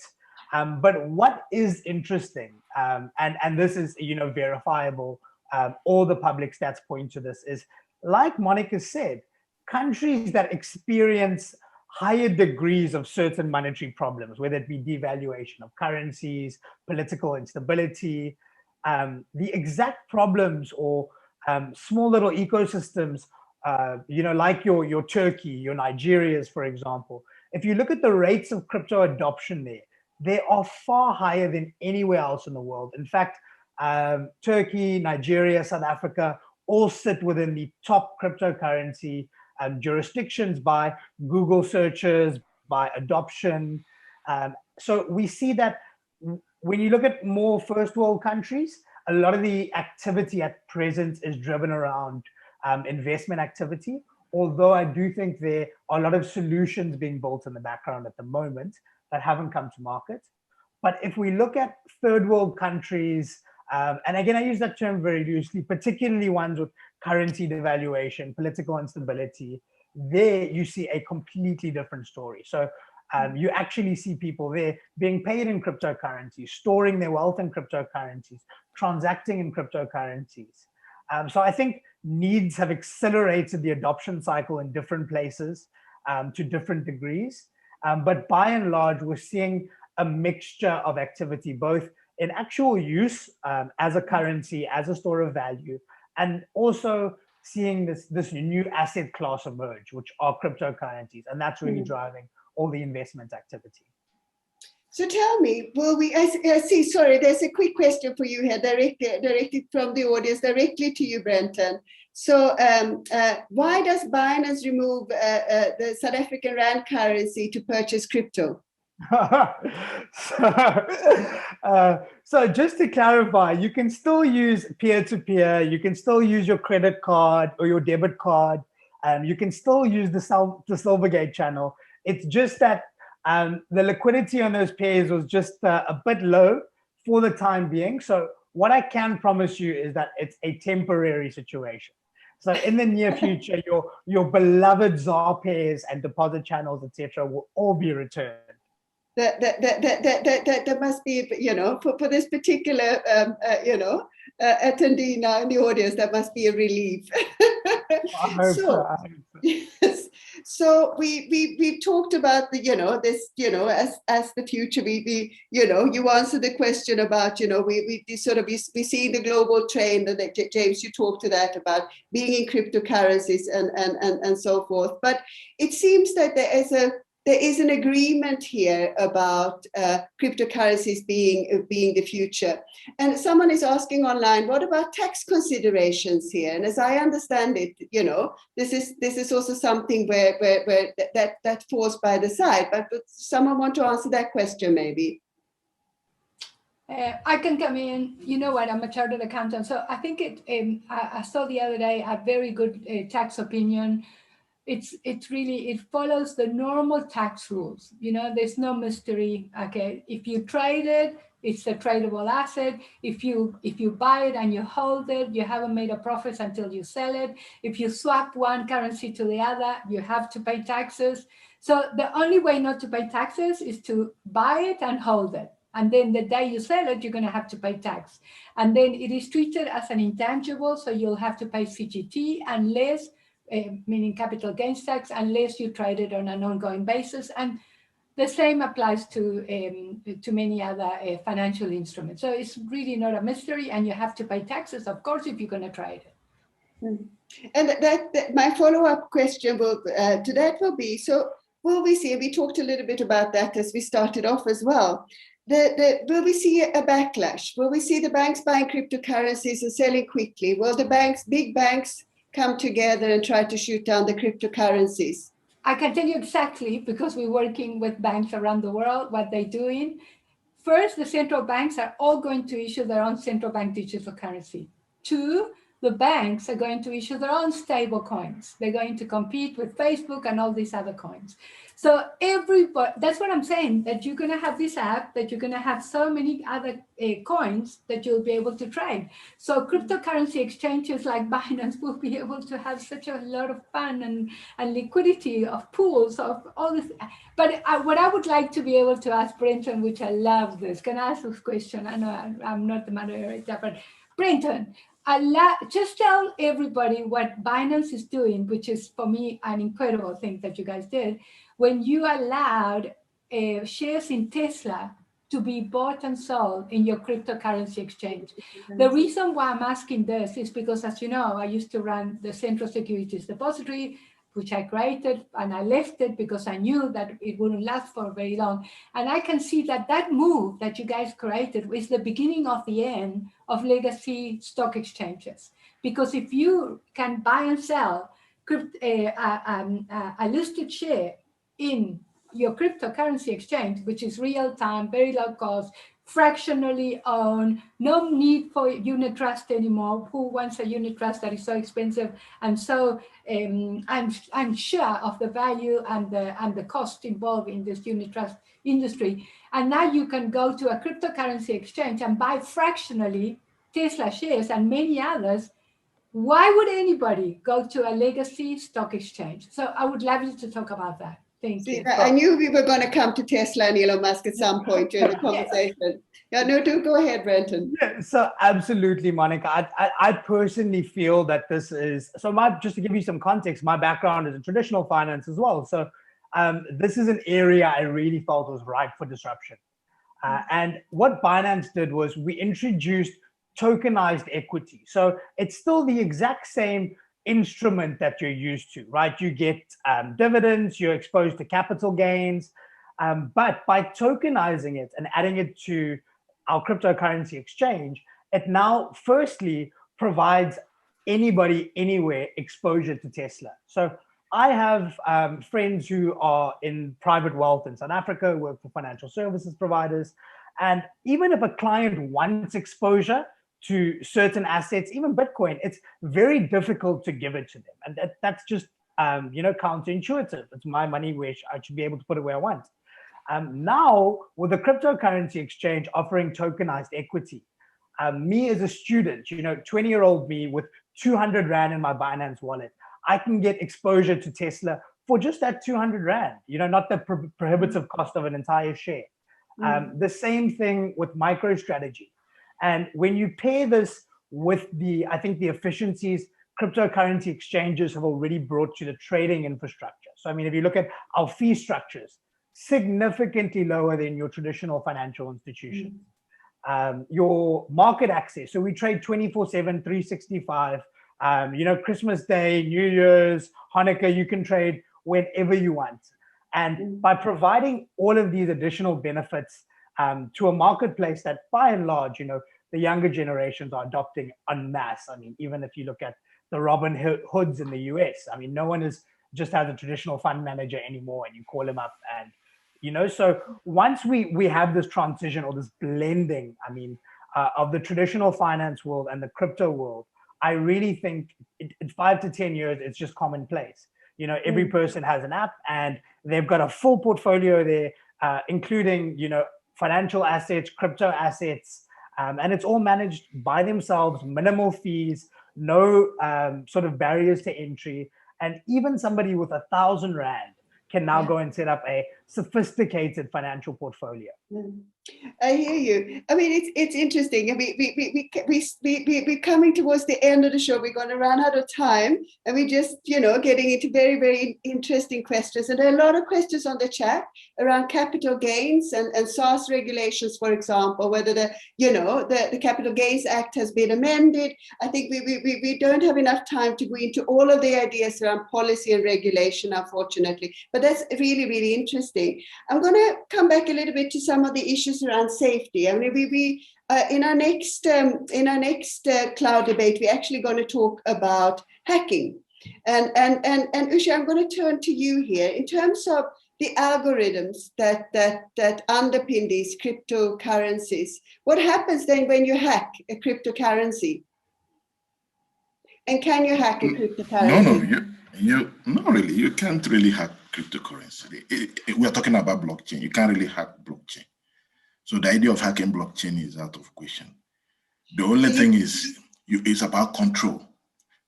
But what is interesting, and this is, verifiable, all the public stats point to this, is like Monica said, countries that experience higher degrees of certain monetary problems, whether it be devaluation of currencies, political instability, the exact problems or small little ecosystems, like your Turkey, your Nigerias, for example. If you look at the rates of crypto adoption there, they are far higher than anywhere else in the world. In fact, Turkey, Nigeria, South Africa all sit within the top cryptocurrency jurisdictions by Google searches, by adoption. So we see that when you look at more first world countries, a lot of the activity at present is driven around investment activity. Although I do think there are a lot of solutions being built in the background at the moment that haven't come to market. But if we look at third world countries, and again, I use that term very loosely, particularly ones with currency devaluation, political instability, there you see a completely different story. So you actually see people there being paid in cryptocurrencies, storing their wealth in cryptocurrencies, transacting in cryptocurrencies. So I think needs have accelerated the adoption cycle in different places to different degrees. But by and large, we're seeing a mixture of activity, both in actual use as a currency, as a store of value, and also seeing this new asset class emerge, which are cryptocurrencies. And that's really driving all the investment activity. So tell me, will we, I see, sorry, there's a quick question for you here, directed from the audience, directly to you, Brenton. So why does Binance remove the South African Rand currency to purchase crypto? So just to clarify, you can still use peer-to-peer, you can still use your credit card or your debit card, you can still use the Silvergate channel. It's just that the liquidity on those pairs was just a bit low for the time being. So what I can promise you is that it's a temporary situation. So in the near future, your beloved ZAR pairs and deposit channels, etc., will all be returned. That must be, for this particular, attendee now in the audience, that must be a relief. I hope so. Yes. So we've talked about this, as the future, you answered the question about, we see the global trend, and James, you talked to that about being in cryptocurrencies and so forth. But it seems that there is an agreement here about cryptocurrencies being the future. And someone is asking online, what about tax considerations here? And as I understand it, this is also something where that falls by the side. But someone want to answer that question, maybe? I can come in. You know what? I'm a chartered accountant, so I think I saw the other day a very good tax opinion. It follows the normal tax rules. There's no mystery. Okay, if you trade it, it's a tradable asset. If you buy it and you hold it, you haven't made a profit until you sell it. If you swap one currency to the other, you have to pay taxes. So the only way not to pay taxes is to buy it and hold it. And then the day you sell it, you're going to have to pay tax. And then it is treated as an intangible, so you'll have to pay CGT unless, meaning capital gains tax, unless you trade it on an ongoing basis. And the same applies to many other financial instruments. So it's really not a mystery, and you have to pay taxes, of course, if you're going to trade it. And that my follow-up question to that will be, so will we see, and we talked a little bit about that as we started off as well, will we see a backlash? Will we see the banks buying cryptocurrencies and selling quickly? Will the big banks come together and try to shoot down the cryptocurrencies? I can tell you exactly, because we're working with banks around the world, what they're doing. First, the central banks are all going to issue their own central bank digital currency. Two, the banks are going to issue their own stable coins. They're going to compete with Facebook and all these other coins. So everybody, that's what I'm saying, that you're going to have this app, that you're going to have so many other coins that you'll be able to trade. So cryptocurrency exchanges like Binance will be able to have such a lot of fun and liquidity of pools of all this. But what I would like to be able to ask Brenton, which I love this, can I ask this question? I know I'm not the moderator, but Brenton, just tell everybody what Binance is doing, which is for me an incredible thing that you guys did, when you allowed shares in Tesla to be bought and sold in your cryptocurrency exchange. The reason why I'm asking this is because, as you know, I used to run the Central Securities Depository, which I created, and I left it because I knew that it wouldn't last for very long. And I can see that move that you guys created is the beginning of the end of legacy stock exchanges. Because if you can buy and sell a listed share in your cryptocurrency exchange, which is real time, very low cost, fractionally owned, no need for unit trust anymore. Who wants a unit trust that is so expensive and so unsure of the value and the cost involved in this unit trust industry? And now you can go to a cryptocurrency exchange and buy fractionally Tesla shares and many others. Why would anybody go to a legacy stock exchange? So I would love you to talk about that. Thank you. I knew we were going to come to Tesla and Elon Musk at some point during the conversation. Yeah, no, do go ahead, Brenton. Yeah, so absolutely, Monica. I personally feel that this is, just to give you some context, my background is in traditional finance as well. So this is an area I really felt was ripe for disruption. And what Binance did was we introduced tokenized equity. So it's still the exact same instrument that you're used to, right? You get dividends, you're exposed to capital gains, but by tokenizing it and adding it to our cryptocurrency exchange, it now firstly provides anybody anywhere exposure to Tesla. So I have friends who are in private wealth in South Africa, work for financial services providers. And even if a client wants exposure to certain assets, even Bitcoin, it's very difficult to give it to them. And that's just, counterintuitive. It's my money, which I should be able to put it where I want. Now, with the cryptocurrency exchange offering tokenized equity, me as a student, 20-year-old me with 200 Rand in my Binance wallet, I can get exposure to Tesla for just that 200 Rand, not the prohibitive cost of an entire share. The same thing with MicroStrategy. And when you pair this with I think the efficiencies cryptocurrency exchanges have already brought to the trading infrastructure. So, I mean, if you look at our fee structures, significantly lower than your traditional financial institutions. Your market access. So we trade 24/7, 365. Christmas Day, New Year's, Hanukkah, you can trade whenever you want. And by providing all of these additional benefits to a marketplace that by and large, the younger generations are adopting en masse. I mean, even if you look at the Robin Hoods in the US, I mean, no one just has a traditional fund manager anymore, and you call him up and, so once we have this transition or this blending, I mean, of the traditional finance world and the crypto world, I really think in 5 to 10 years, it's just commonplace. Every person has an app and they've got a full portfolio there, including, financial assets, crypto assets, and it's all managed by themselves, minimal fees, no sort of barriers to entry. And even somebody with 1,000 Rand can now go and set up a sophisticated financial portfolio. I hear you. I mean, it's interesting. I mean, we're coming towards the end of the show. We're going to run out of time, and we're just, getting into very, very interesting questions. And there are a lot of questions on the chat around capital gains and SARS regulations, for example, whether the Capital Gains Act has been amended. I think we don't have enough time to go into all of the ideas around policy and regulation, unfortunately. But that's really, really interesting. I'm going to come back a little bit to some of the issues around safety. I mean, we in our next cloud debate, we're actually going to talk about hacking. And Usha, I'm going to turn to you here in terms of the algorithms that underpin these cryptocurrencies. What happens then when you hack a cryptocurrency? And can you hack a cryptocurrency? No, not really. You can't really hack cryptocurrency. We are talking about blockchain. You can't really hack blockchain. So the idea of hacking blockchain is out of question. The only thing is, it's about control,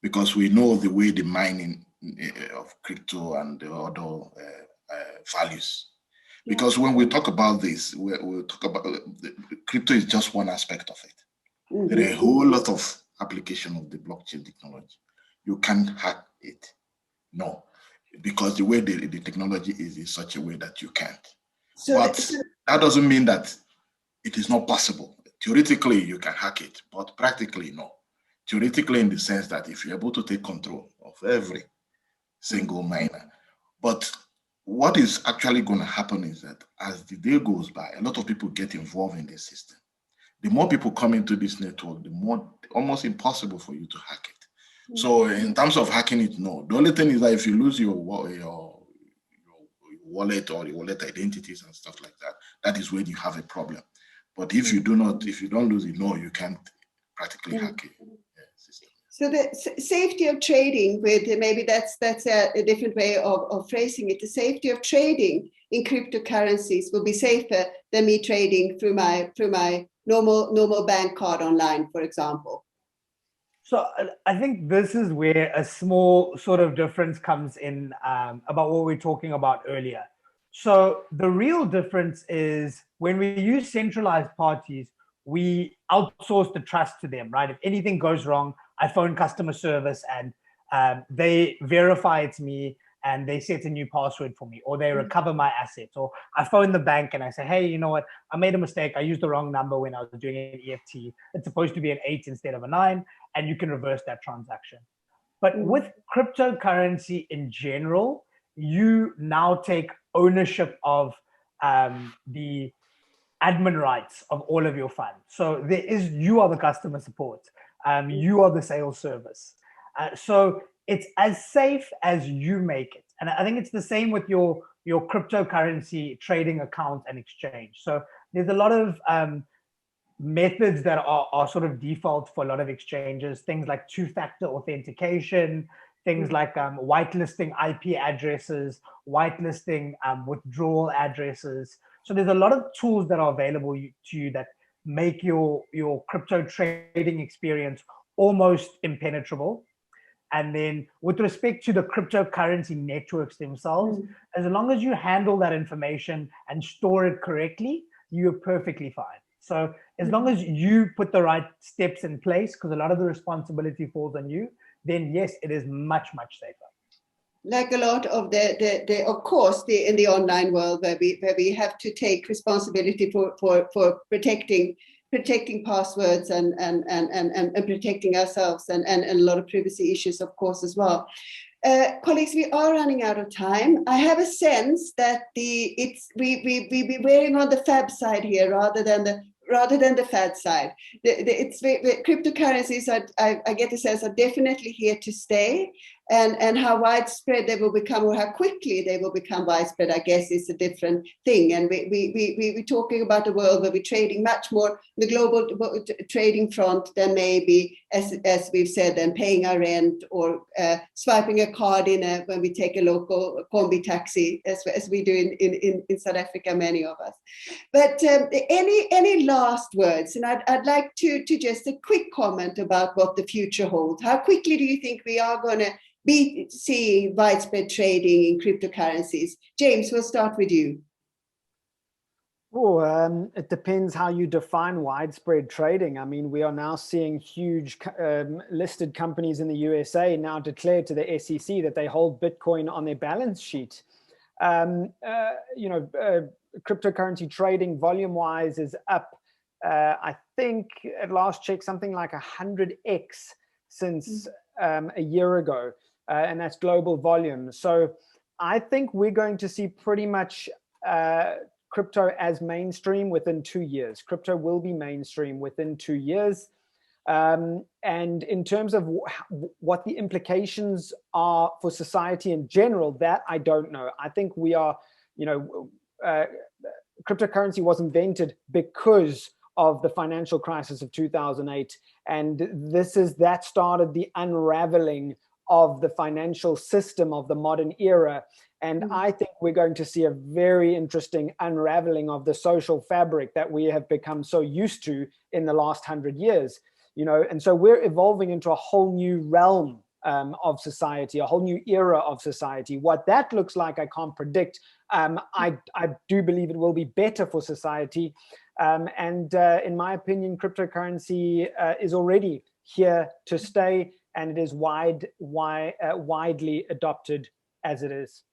because we know the way the mining of crypto and the other values. Because when we talk about this, we talk about crypto is just one aspect of it. There are a whole lot of application of the blockchain technology. You can't hack it. No, because the way the technology is in such a way that you can't. But that doesn't mean that it is not possible. Theoretically, you can hack it, but practically, no. Theoretically, in the sense that if you're able to take control of every single miner. But what is actually going to happen is that as the day goes by, a lot of people get involved in the system. The more people come into this network, the more almost impossible for you to hack it. So in terms of hacking it, no. The only thing is that if you lose your wallet or your wallet identities and stuff like that, that is when you have a problem. But if you don't lose it, no, you can't practically hack it. So the safety of trading with, maybe that's a different way of phrasing it. The safety of trading in cryptocurrencies will be safer than me trading through my normal bank card online, for example. So I think this is where a small sort of difference comes in about what we were talking about earlier. So the real difference is when we use centralized parties, we outsource the trust to them, right? If anything goes wrong, I phone customer service and they verify it's me and they set a new password for me, or they recover my assets, or I phone the bank and I say, hey, you know what? I made a mistake. I used the wrong number when I was doing an EFT. It's supposed to be an 8 instead of a 9, and you can reverse that transaction. But with cryptocurrency in general, you now take ownership of the admin rights of all of your funds. So you are the customer support. You are the sales service. So it's as safe as you make it. And I think it's the same with your cryptocurrency trading account and exchange. So there's a lot of methods that are sort of default for a lot of exchanges, things like two-factor authentication, things like whitelisting IP addresses, whitelisting withdrawal addresses. So there's a lot of tools that are available to you that make your crypto trading experience almost impenetrable. And then with respect to the cryptocurrency networks themselves, as long as you handle that information and store it correctly, you're perfectly fine. So as long as you put the right steps in place, because a lot of the responsibility falls on you, then yes, it is much, much safer. Like a lot of of course, in the online world where we have to take responsibility for protecting passwords and protecting ourselves and a lot of privacy issues, of course, as well. Colleagues, we are running out of time. I have a sense that we wearing on the fab side here rather than the fad side. The cryptocurrencies I get the sense are definitely here to stay, and how widespread they will become or how quickly they will become widespread, I guess, is a different thing. And we're talking about a world where we're trading much more the global trading front than maybe, as we've said, than paying our rent or swiping a card when we take a local combi taxi, as we do in South Africa, many of us. But any last words? And I'd like to just a quick comment about what the future holds. How quickly do you think we are going to be seeing widespread trading in cryptocurrencies? James, we'll start with you. Oh, it depends how you define widespread trading. I mean, we are now seeing huge listed companies in the USA now declare to the SEC that they hold Bitcoin on their balance sheet. Cryptocurrency trading volume-wise is up, I think at last check, something like 100x since a year ago. And that's global volume. So I think we're going to see pretty much crypto as mainstream within 2 years. Crypto will be mainstream within 2 years. And in terms of what the implications are for society in general, that I don't know. I think we are, cryptocurrency was invented because of the financial crisis of 2008. And that started the unraveling of the financial system of the modern era. And I think we're going to see a very interesting unraveling of the social fabric that we have become so used to in the last 100 years. And so we're evolving into a whole new realm of society, a whole new era of society. What that looks like, I can't predict. I do believe it will be better for society. And in my opinion, cryptocurrency is already here to stay, and it is widely adopted as it is.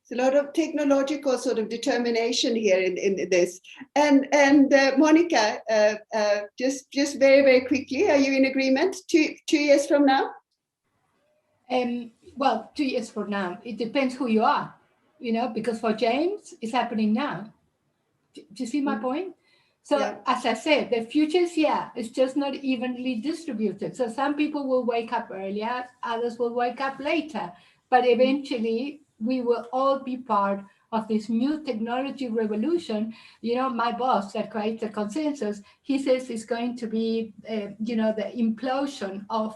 It's a lot of technological sort of determination here in this. And Monica, just very, very quickly, are you in agreement? 2 years from now? Well, 2 years from now, it depends who you are, because for James, it's happening now. Do you see my point? So As I said, the future is here. It's just not evenly distributed. So some people will wake up earlier, others will wake up later. But eventually, we will all be part of this new technology revolution. My boss that creates the consensus, he says it's going to be, the implosion of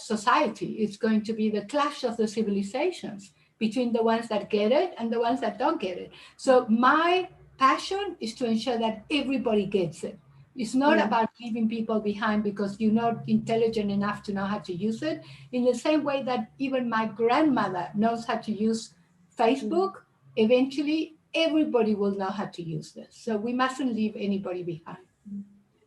society. It's going to be the clash of the civilizations between the ones that get it and the ones that don't get it. So my passion is to ensure that everybody gets it. It's not about leaving people behind because you're not intelligent enough to know how to use it. In the same way that even my grandmother knows how to use Facebook, eventually everybody will know how to use this. So we mustn't leave anybody behind.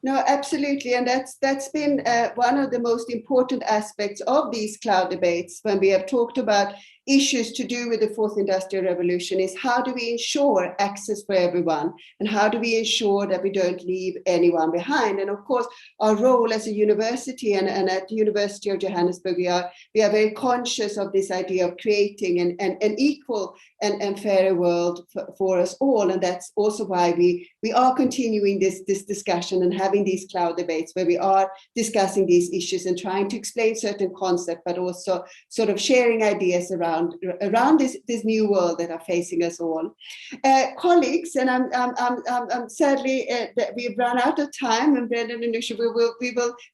No, absolutely. And that's been one of the most important aspects of these cloud debates when we have talked about issues to do with the fourth industrial revolution is how do we ensure access for everyone, and how do we ensure that we don't leave anyone behind? And of course, our role as a university and at the University of Johannesburg, we are very conscious of this idea of creating an equal and fairer world for us all. And that's also why we are continuing this discussion and having these cloud debates where we are discussing these issues and trying to explain certain concepts, but also sort of sharing ideas around this new world that are facing us all. Colleagues, and I'm sadly that we've run out of time, and Brendan and Nusha,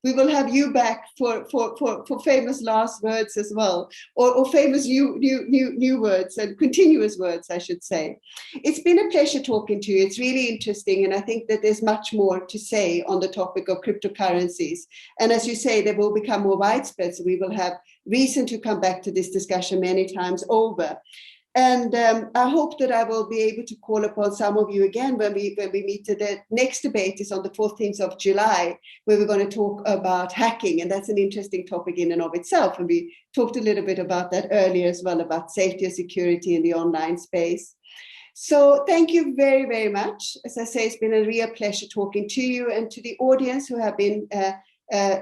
we will have you back for famous last words as well, or famous new words and continuous words, I should say. It's been a pleasure talking to you. It's really interesting, and I think that there's much more to say on the topic of cryptocurrencies. And as you say, they will become more widespread, so we will have reason to come back to this discussion many times over. And I hope that I will be able to call upon some of you again when we meet. The next debate is on the 14th of July, where we're going to talk about hacking. And that's an interesting topic in and of itself. And we talked a little bit about that earlier as well, about safety and security in the online space. So thank you very, very much. As I say, it's been a real pleasure talking to you, and to the audience who have been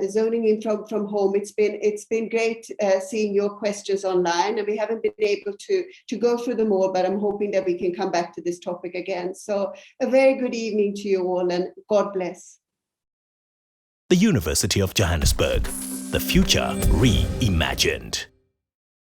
zoning in from home. It's been great seeing your questions online, and we haven't been able to go through them all, but I'm hoping that we can come back to this topic again. So a very good evening to you all, and God bless. The University of Johannesburg, the future reimagined.